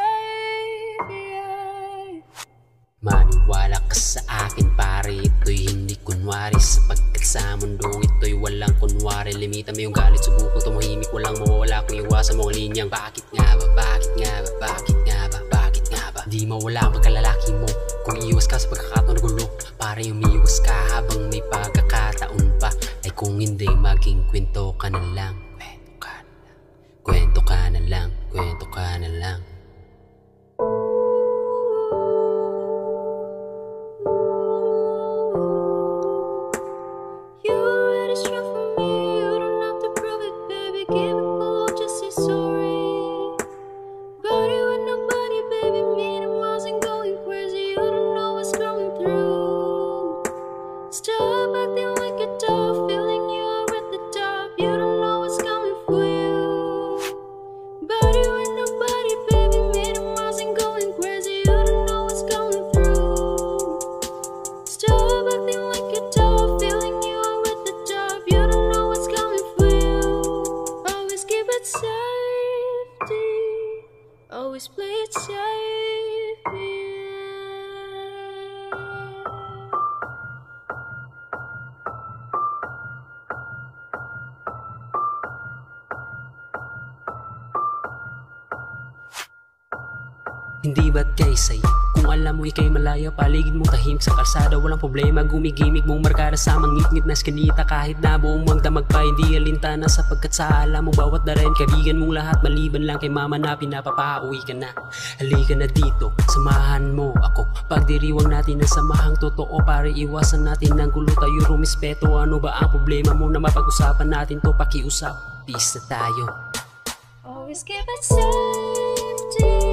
safe, yeah. Maniwala ka sa akin pare, ito'y hindi kunwari, sapagkat sa mundong ito'y walang kunwari. Limita mo yung galit, subukang tumahimik, walang mawawala kung iwasan mo ang linyang bakit nga ba, bakit nga ba, bakit nga ba, bakit nga ba. Di mawala ang pagkalalaki mo kung iwas ka sa pagkakataon na gulo. Pare umiwas ka habang may pagkakataon pa, ay kung hindi maging kwento ka na lang. Kwento ka na lang, kwento ka na lang. You already struck for me, you don't have to prove it, baby. Give it cool, just say sorry. Body with nobody, baby, meaning wasn't going crazy. You don't know what's going through. Stop acting like a doll, feeling you are at the top. You don't know what's coming for you. Body with nobody, baby, meaning wasn't going crazy. You don't know what's going through. Stop acting like a doll, feeling you are at the top. You don't know what's coming for you. Always keep it safety. Always play it safe, yeah. Hindi ba't kay say, kung alam mo ikay malaya, paligid mo tahimik sa kalsada, walang problema, gumigimik mong markada sa mangit-ngit na skinita. Kahit na buong magdamag pa, hindi alintana, sapagkat sa alam mo bawat daren, kaibigan mong lahat, maliban lang kay mama na pinapapauwi ka na. Halika na dito, samahan mo ako, pagdiriwang natin ng samahang totoo, para iwasan natin ng gulo, tayo rumispeto. Ano ba ang problema mo na mapag-usapan natin to, pakiusap, peace na tayo. Always keep it safety.